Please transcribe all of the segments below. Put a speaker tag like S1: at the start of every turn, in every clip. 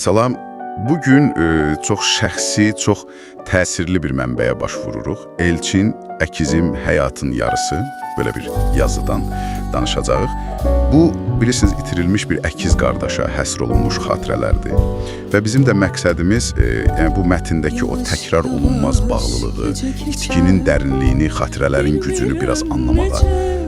S1: Salam, bugün çox şəxsi, çox təsirli bir mənbəyə baş vururuq. Elçin Əkizim Həyatın Yarısı, belə bir yazıdan danışacağıq. Bu, bilirsiniz, itirilmiş bir əkiz qardaşa həsr olunmuş xatirələrdir. Və bizim də məqsədimiz yəni bu mətndəki o təkrar olunmaz bağlılığı, itkinin dərinliyini, xatirələrin gücünü biraz anlamağa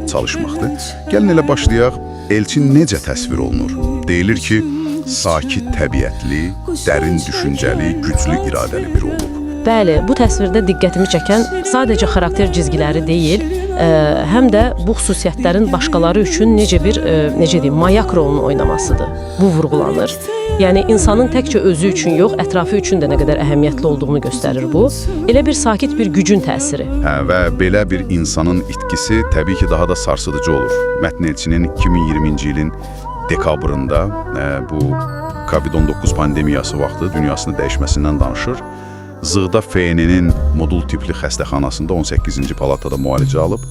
S1: çalışmaqdır. Gəlin elə başlayaq. Elçin necə təsvir olunur? Deyilir ki, sakit təbiətli, dərin düşüncəli, güclü iradəli biri olub.
S2: Bəli, bu təsvirdə diqqətimi çəkən sadəcə xarakter cizgiləri deyil, həm də bu xüsusiyyətlərin başqaları üçün necə deyim, mayak rolunu oynamasıdır. Bu vurğulanır. Yəni insanın təkcə özü üçün yox, ətrafı üçün də nə qədər əhəmiyyətli olduğunu göstərir bu. Elə bir sakit bir gücün təsiri.
S1: Və belə bir insanın itkisi təbii ki, daha da sarsıdıcı olur. Mətn Elçinin 2020-ci ilin dekabrında bu COVID-19 pandemiyası vaxtı dünyasını dəyişməsindən danışır. Zığda FNN modul tipli xəstəxanasında 18-ci palatada müalicə alıb,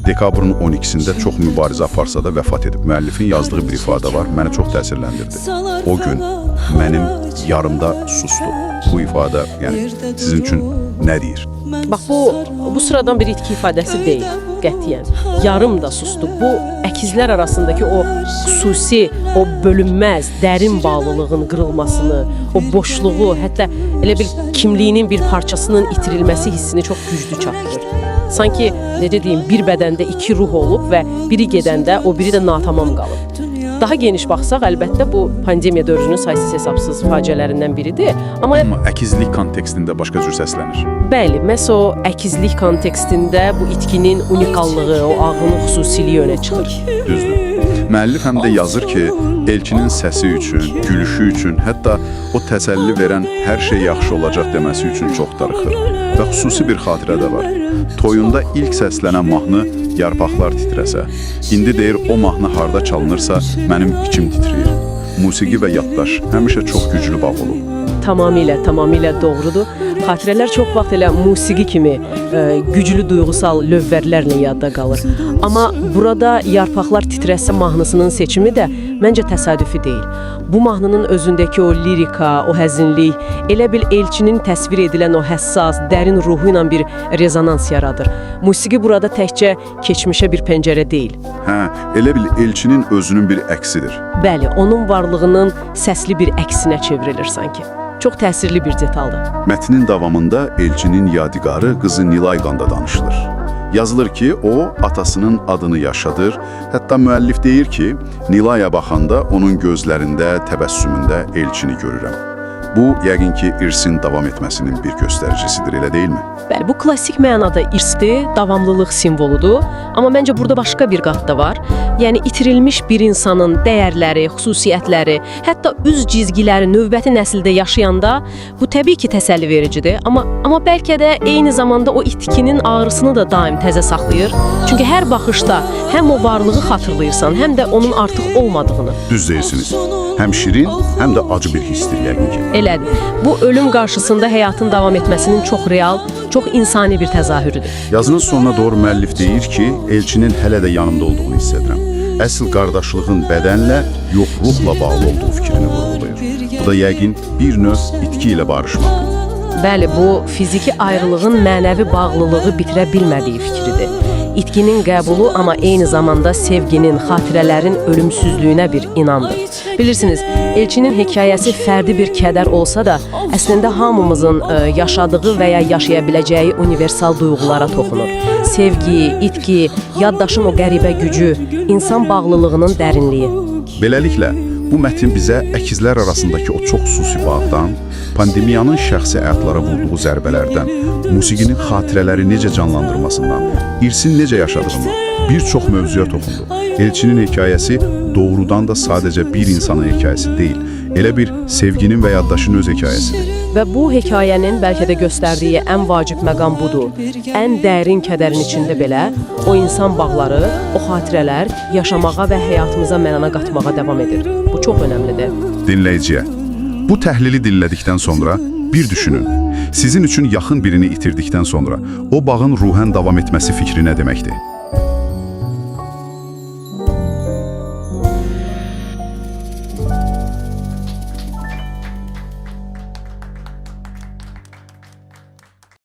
S1: dekabrın 12-sində çox mübarizə aparsa da vəfat edib. Müəllifin yazdığı bir ifadə var, məni çox təsirləndirdi. O gün mənim yarımda sustu. Bu ifadə yəni sizin üçün nə deyir?
S2: Bax, bu sıradan bir itki ifadəsi deyil, qətiyyən. Yarım da sustu. Bu, əkizlər arasındakı o xüsusi, o bölünməz, dərin bağlılığın qırılmasını, o boşluğu, hətta elə bir kimliyinin bir parçasının itirilməsi hissini çox güclü çatdırır. Sanki, necə deyim, bir bədəndə iki ruh olub və biri gedəndə o biri də natamam qalıb. Daha geniş baxsaq, əlbəttə bu pandemiya dövrünün saysız-hesabsız faciələrindən biridir. Amma
S1: əkizlik kontekstində başqa cür səslənir.
S2: Bəli, məhz o əkizlik kontekstində bu itkinin unikallığı, o ağının xüsusiliyi önə çıxır.
S1: Düzdür. Müəllif həm də yazır ki, Elçinin səsi üçün, gülüşü üçün, hətta o təsəlli verən hər şey yaxşı olacaq deməsi üçün çox darıxır. Və xüsusi bir xatirə də var. Toyunda ilk səslənən mahnı yarpaqlar titrəsə, indi deyir o mahnı harda çalınırsa mənim içim titrəyir. Musiqi və yaddaş həmişə çox güclü bağ olub.
S2: Tamamilə doğrudur. Xatirələr çox vaxt elə musiqi kimi güclü duyğusal lövbərlərlə yadda qalır. Amma burada yarpaqlar titrəsə mahnısının seçimi də məncə təsadüfi deyil. Bu mahnının özündəki o lirika, o həzinlik, elə bil Elçinin təsvir edilən o həssas, dərin ruhu ilə bir rezonans yaradır. Musiqi burada təkcə keçmişə bir pəncərə deyil.
S1: Elə bil Elçinin özünün bir əksidir.
S2: Bəli, onun varlığının səsli bir əksinə çevrilir sanki. Çox təsirli bir detaldır.
S1: Mətnin davamında Elçinin yadigarı qızı Nilayqanda danışılır. Yazılır ki, o atasının adını yaşadır. Hətta müəllif deyir ki, Nilaya baxanda onun gözlərində, təbəssümündə Elçini görürəm. Bu, yəqin ki, irsin davam etməsinin bir göstəricisidir, elə deyilmi?
S2: Bəli, bu klassik mənada irsdir, davamlılıq simvoludur. Amma məncə burada başqa bir qat da var. Yəni, itirilmiş bir insanın dəyərləri, xüsusiyyətləri, hətta üz cizgiləri növbəti nəsildə yaşayanda bu təbii ki, təsəlli vericidir. Amma bəlkə də eyni zamanda o itkinin ağrısını da daim təzə saxlayır. Çünki hər baxışda həm o varlığı xatırlayırsan, həm də onun artıq olmadığını.
S1: Düz deyirsiniz. Həm şirin, həm də acı bir hissdir yəqin ki.
S2: Elədir. Bu, ölüm qarşısında həyatın davam etməsinin çox real, çox insani bir təzahürüdür.
S1: Yazının sonuna doğru müəllif deyir ki, Elçinin hələ də yanımda olduğunu hiss edirəm. Əsl qardaşlığın bədənlə, yox ruhla bağlı olduğu fikrini vurğulayır. Bu da yəqin bir növ itki ilə barışmaq.
S2: Bəli, bu fiziki ayrılığın mənəvi bağlılığı bitirə bilmədiyi fikridir. İtkinin qəbulu, amma eyni zamanda sevginin, xatirələrin ölümsüzlüyünə bir inandır. Bilirsiniz, Elçinin hekayəsi fərdi bir kədər olsa da, əslində hamımızın yaşadığı və ya yaşaya biləcəyi universal duyğulara toxunur. Sevgi, itki, yaddaşın o qəribə gücü, insan bağlılığının dərinliyi.
S1: Beləliklə, bu mətn bizə əkizlər arasındakı o çox xüsusi bağdan, pandemiyanın şəxsi həyatlara vurduğu zərbələrdən, musiqinin xatirələri necə canlandırmasından, irsin necə yaşadığından bir çox mövzuya toxundu. Elçinin hekayəsi doğrudan da sadəcə bir insanın hekayəsi deyil, elə bir sevginin və yaddaşın öz hekayəsidir.
S2: Və bu hekayənin bəlkə də göstərdiyi ən vacib məqam budur. Ən dərin kədərin içində belə o insan bağları, o xatirələr yaşamağa və həyatımıza mənana qatmağa davam edir. Bu çox önəmlidir.
S1: Dinləyiciyə, bu təhlili dinlədikdən sonra bir düşünün. Sizin üçün yaxın birini itirdikdən sonra o bağın ruhən davam etməsi fikri nə deməkdir?